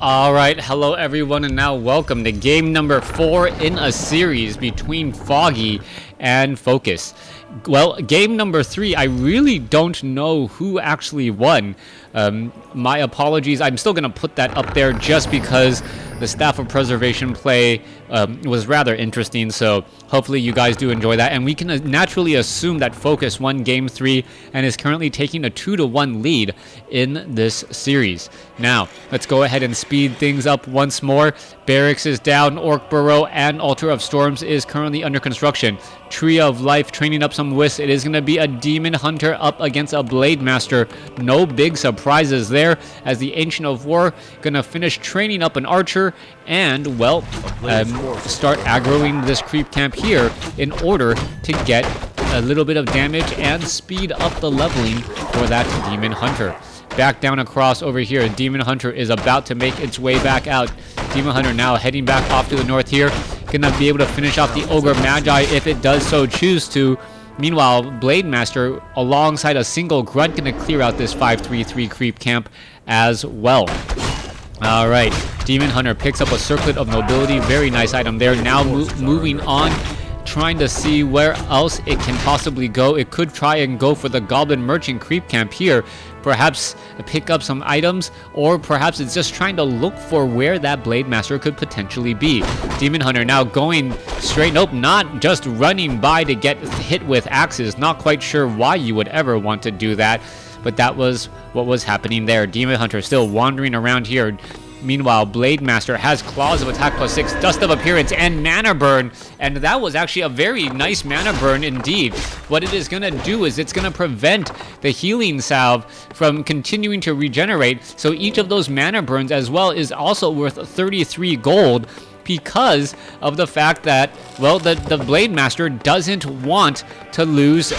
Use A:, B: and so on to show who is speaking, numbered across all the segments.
A: Alright, hello everyone, and now welcome to game number 4 in a series between Foggy and Focus. Well, game number 3, I really don't know who actually won. My apologies, I'm still going to put that up there just because the Staff of Preservation play was rather interesting, so hopefully you guys do enjoy that. And we can naturally assume that Focus won game 3 and is currently taking a 2-1 lead in this series. Now, let's go ahead and speed things up once more. Barracks is down, Orc Burrow and Altar of Storms is currently under construction. Tree of Life training up some wisps. It is going to be a Demon Hunter up against a Blade Master. No big surprises there, as the Ancient of War going to finish training up an Archer and, well, start aggroing this creep camp here in order to get a little bit of damage and speed up the leveling for that Demon Hunter. Back down across over here, Demon Hunter is about to make its way back out. Demon Hunter now heading back off to the north here. Gonna be able to finish off the Ogre Magi if it does so choose to. Meanwhile, Blade Master alongside a single Grunt gonna clear out this 5-3-3 creep camp as well. Alright, Demon Hunter picks up a Circlet of Nobility. Very nice item there. Now moving on, trying to see where else it can possibly go. It could try and go for the Goblin Merchant creep camp here. Perhaps pick up some items, or perhaps it's just trying to look for where that Blade Master could potentially be. Demon Hunter now going straight, nope, not just running by to get hit with axes. Not quite sure why you would ever want to do that, but that was what was happening there. Demon Hunter still wandering around here. Meanwhile, Blade Master has Claws of Attack +6, Dust of Appearance, and Mana Burn. And that was actually a very nice Mana Burn indeed. What it is going to do is it's going to prevent the Healing Salve from continuing to regenerate. So each of those Mana Burns as well is also worth 33 gold, because of the fact that, well, the Blade Master doesn't want to lose,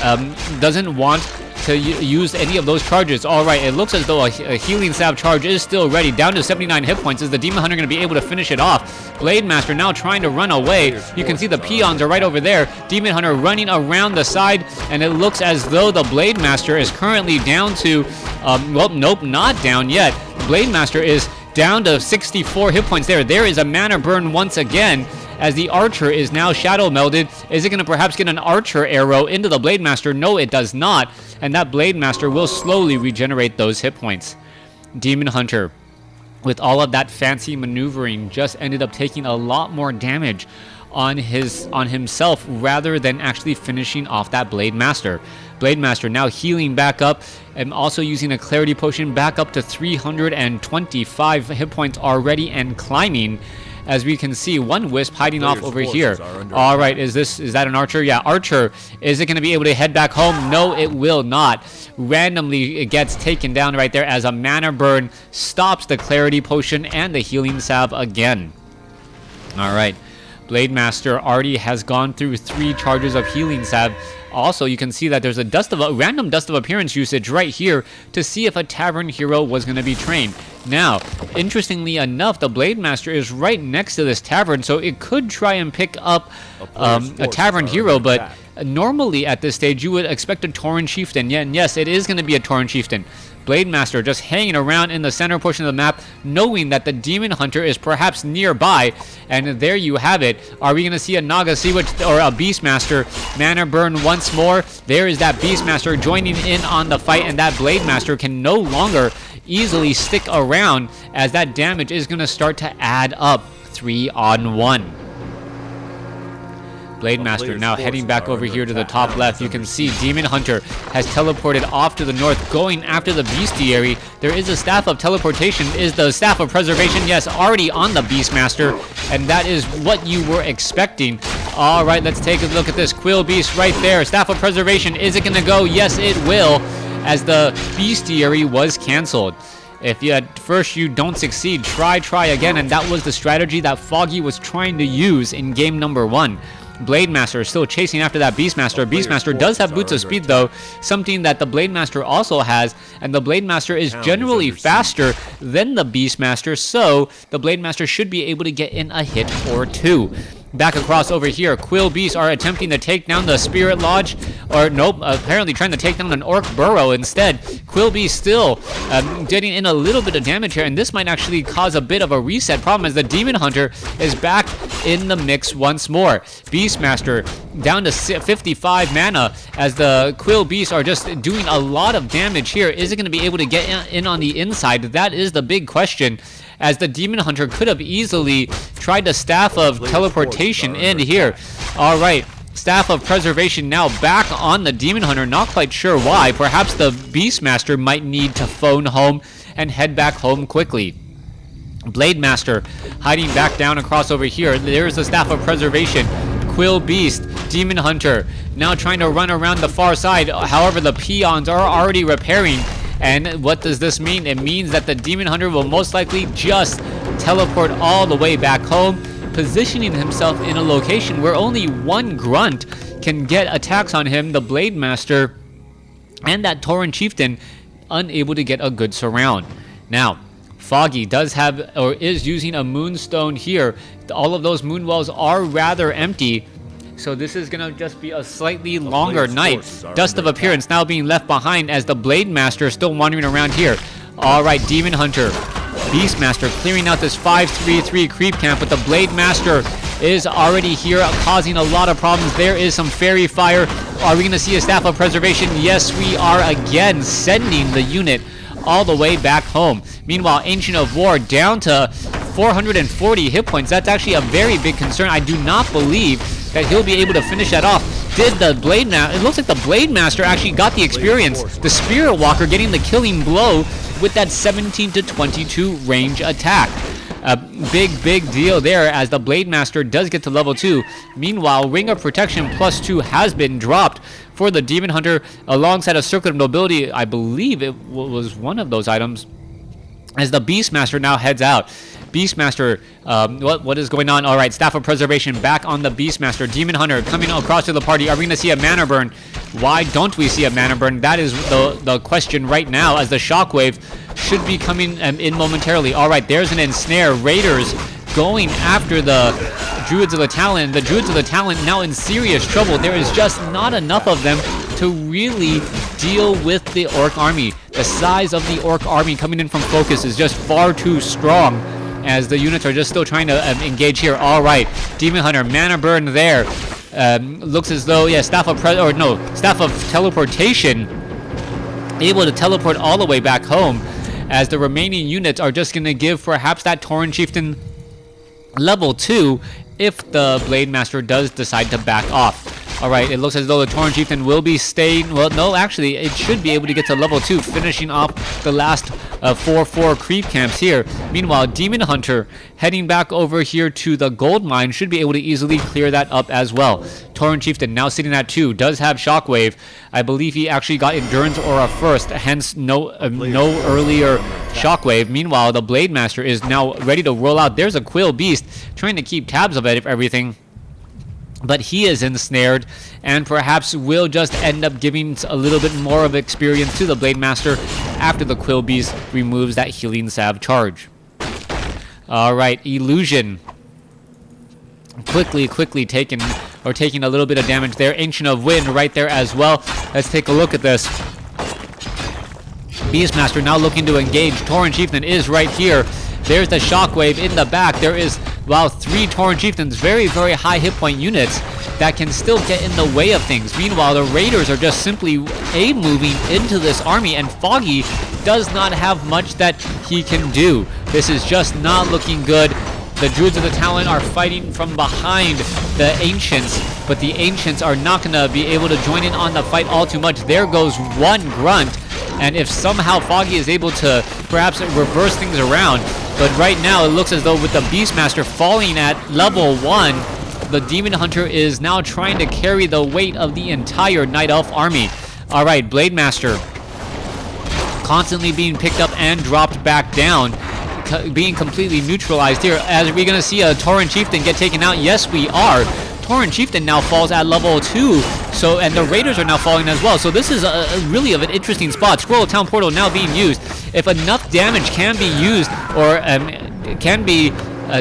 A: doesn't want to use any of those charges. Alright, it looks as though a Healing Salve charge is still ready. Down to 79 hit points. Is the Demon Hunter going to be able to finish it off? Blade Master now trying to run away. You can see the peons are right over there. Demon Hunter running around the side, and it looks as though the Blade Master is currently down to, well, nope, not down yet. Blade Master is down to 64 hit points there. There is a Mana Burn once again, as the Archer is now Shadow Melded. Is it going to perhaps get an Archer arrow into the Blade Master? No, it does not. And that Blade Master will slowly regenerate those hit points. Demon Hunter, with all of that fancy maneuvering, just ended up taking a lot more damage on himself rather than actually finishing off that Blade Master. Blade Master now healing back up and also using a Clarity Potion back up to 325 hit points already and climbing. As we can see, one Wisp hiding off over here. All right, is that an Archer? Yeah, Archer. Is it going to be able to head back home? No, it will not. Randomly, it gets taken down right there as a Mana Burn stops the Clarity Potion and the Healing Salve again. All right. Blade Master already has gone through 3 charges of Healing Salve. Also, you can see that there's a random Dust of Appearance usage right here to see if a Tavern hero was going to be trained. Now, interestingly enough, the Blade Master is right next to this Tavern, so it could try and pick up a Tavern hero, but normally at this stage you would expect a Tauren Chieftain. Yeah, and yes, it is going to be a Tauren Chieftain. Blade Master just hanging around in the center portion of the map, knowing that the Demon Hunter is perhaps nearby. And there you have it. Are we going to see a Naga Sea Witch or a Beastmaster Mana Burn once more? There is that Beastmaster joining in on the fight, and that Blade Master can no longer easily stick around, as that damage is going to start to add up 3-on-1. Blade Master now heading back over here to the top left. You can see Demon Hunter has teleported off to the north, going after the Bestiary. There is a Staff of Teleportation. Is the Staff of Preservation, yes, already on the Beastmaster, and that is what you were expecting. All right, let's take a look at this Quill Beast right there. Staff of Preservation, is it going to go? Yes, it will, as the Bestiary was canceled. If at first you don't succeed, try again, and that was the strategy that Foggy was trying to use in game number 1. Blade Master is still chasing after that Beastmaster. Beastmaster does have Boots of Speed, though, something that the Blade Master also has, and the Blade Master is generally faster than the Beastmaster, so the Blade Master should be able to get in a hit or 2. back across over here. Quill Beasts are attempting to take down the Spirit Lodge, or nope, apparently trying to take down an Orc Burrow instead. Quill Beast still getting in a little bit of damage here, and this might actually cause a bit of a reset problem as the Demon Hunter is back in the mix once more. Beastmaster down to 55 mana as the Quill Beasts are just doing a lot of damage here. Is it going to be able to get in on the inside? That is the big question, as the Demon Hunter could have easily tried the Staff of Teleportation in here. All right, Staff of Preservation now back on the Demon Hunter. Not quite sure why. Perhaps the Beastmaster might need to phone home and head back home quickly. Blade Master hiding back down across over here. There's the Staff of Preservation. Quill Beast, Demon Hunter now trying to run around the far side. However, the peons are already repairing. And what does this mean? It means that the Demon Hunter will most likely just teleport all the way back home, positioning himself in a location where only one grunt can get attacks on him, the Blade Master, and that Tauren Chieftain unable to get a good surround. Now, Foggy does have, or is using a Moonstone here. All of those moon wells are rather empty, so this is going to just be a slightly longer night. Dust of Appearance now being left behind as the Blade Master is still wandering around here. Alright, Demon Hunter, Beastmaster clearing out this 5-3-3 creep camp, but the Blade Master is already here causing a lot of problems. There is some Fairy Fire. Are we going to see a Staff of Preservation? Yes, we are, again sending the unit all the way back home. Meanwhile, Ancient of War down to 440 hit points. That's actually a very big concern. I do not believe that he'll be able to finish that off. Did the Blade Master? It looks like the Blade Master actually got the experience. The Spirit Walker getting the killing blow with that 17 to 22 range attack. A big deal there as the Blade Master does get to level 2. Meanwhile, Ring of Protection +2 has been dropped for the Demon Hunter alongside a Circuit of Nobility. I believe it was one of those items as the Beastmaster now heads out. Beastmaster, what is going on? All right, Staff of Preservation back on the Beastmaster. Demon Hunter coming across to the party. Are we going to see a mana burn? Why don't we see a mana burn? That is the question right now, as the Shockwave should be coming in momentarily. All right, there's an Ensnare. Raiders going after the Druids of the Talon. The Druids of the Talon now in serious trouble. There is just not enough of them to really deal with the Orc army. The size of the Orc army coming in from Focus is just far too strong, as the units are just still trying to engage here. All right, Demon Hunter, mana burn there. Looks as though, yeah, Staff of Teleportation, able to teleport all the way back home, as the remaining units are just going to give perhaps that Tauren Chieftain level 2 if the Blade Master does decide to back off. Alright, it looks as though the Tauren Chieftain will be staying. Well, no, actually, it should be able to get to level 2, finishing off the last 4-4 creep camps here. Meanwhile, Demon Hunter heading back over here to the gold mine should be able to easily clear that up as well. Tauren Chieftain now sitting at 2, does have Shockwave. I believe he actually got Endurance Aura first, hence no earlier Shockwave. Meanwhile, the Blade Master is now ready to roll out. There's a Quill Beast trying to keep tabs of everything, but he is ensnared and perhaps will just end up giving a little bit more of experience to the Blade Master after the Quill Beast removes that healing salve charge. Alright, Illusion quickly taking a little bit of damage there. Ancient of Wind right there as well. Let's take a look at this. Beastmaster now looking to engage. Tauren Chieftain is right here. There's the Shockwave in the back. There is, wow, 3 Tauren Chieftains, very high hit point units that can still get in the way of things. Meanwhile, the Raiders are just simply moving into this army, and Foggy does not have much that he can do. This is just not looking good. The Druids of the Talon are fighting from behind the Ancients, but the Ancients are not going to be able to join in on the fight all too much. There goes one grunt, and if somehow Foggy is able to perhaps reverse things around, but right now it looks as though with the Beastmaster falling at level 1, the Demon Hunter is now trying to carry the weight of the entire Night Elf army. Alright, Blade Master constantly being picked up and dropped back down, being completely neutralized here. As we're going to see a Tauren Chieftain get taken out, yes we are. Tauren Chieftain now falls at level 2, so, and the Raiders are now falling as well. So this is really of an interesting spot. Scroll of Town Portal now being used. If enough damage can be used, or can be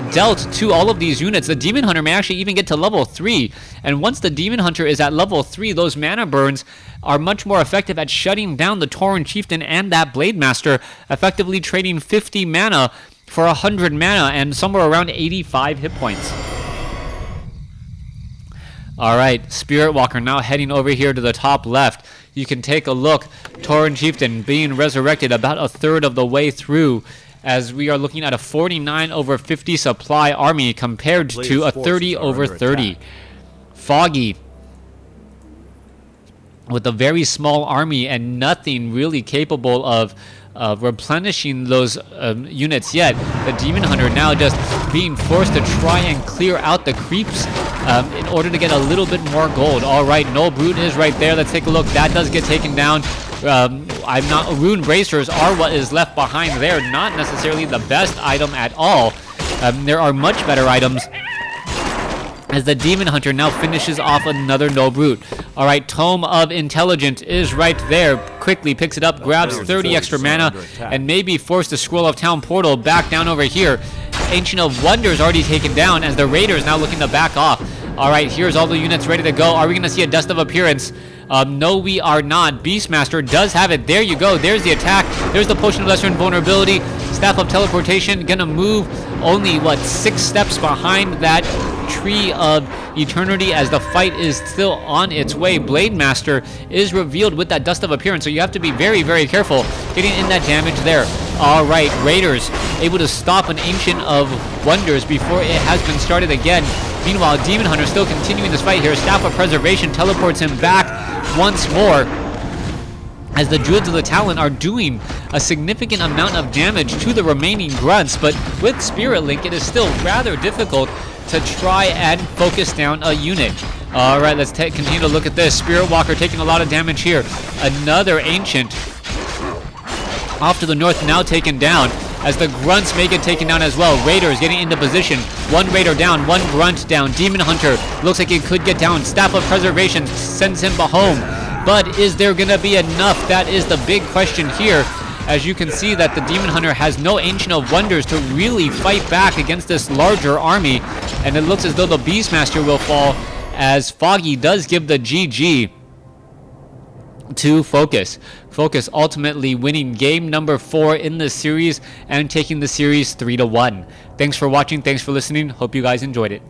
A: dealt to all of these units, the Demon Hunter may actually even get to level 3. And once the Demon Hunter is at level 3, those mana burns are much more effective at shutting down the Tauren Chieftain and that Blade Master, effectively trading 50 mana for 100 mana and somewhere around 85 hit points. Alright, Spirit Walker now heading over here to the top left. You can take a look. Tauren Chieftain being resurrected about a third of the way through, as we are looking at a 49 over 50 supply army compared to a 30 over 30. Foggy with a very small army and nothing really capable of replenishing those units yet. The Demon Hunter now just being forced to try and clear out the creeps in order to get a little bit more gold. Alright, No Brute is right there. Let's take a look. That does get taken down. Rune Bracers are what is left behind there. Not necessarily the best item at all. There are much better items, as the Demon Hunter now finishes off another No Brute. Alright, Tome of Intelligence is right there. Quickly picks it up, grabs 30 extra mana, and may be forced to scroll of Town Portal back down over here. Ancient of Wonders already taken down, as the Raiders now looking to back off. Alright, here's all the units ready to go. Are we going to see a Dust of Appearance? No, we are not. Beastmaster does have it. There you go. There's the attack. There's the Potion of Lesser Invulnerability. Staff of Teleportation. Gonna move only, 6 steps behind that Tree of Eternity, as the fight is still on its way. Blade Master is revealed with that Dust of Appearance, so you have to be very, very careful getting in that damage there. Alright, Raiders able to stop an Ancient of Wonders before it has been started again. Meanwhile, Demon Hunter still continuing this fight here. Staff of Preservation teleports him back once more, as the Druids of the Talon are doing a significant amount of damage to the remaining grunts, but with Spirit Link it is still rather difficult to try and focus down a unit. Alright, let's continue to look at this. Spirit Walker taking a lot of damage here. Another Ancient off to the north now taken down, as the grunts may get taken down as well. Raiders getting into position. One Raider down, one grunt down. Demon Hunter looks like it could get down. Staff of Preservation sends him home. But is there going to be enough? That is the big question here, as you can see that the Demon Hunter has no Ancient of Wonders to really fight back against this larger army. And it looks as though the Beastmaster will fall, as Foggy does give the GG to Focus. Focus ultimately winning game number 4 in the series and taking the series 3-1. Thanks for watching. Thanks for listening. Hope you guys enjoyed it.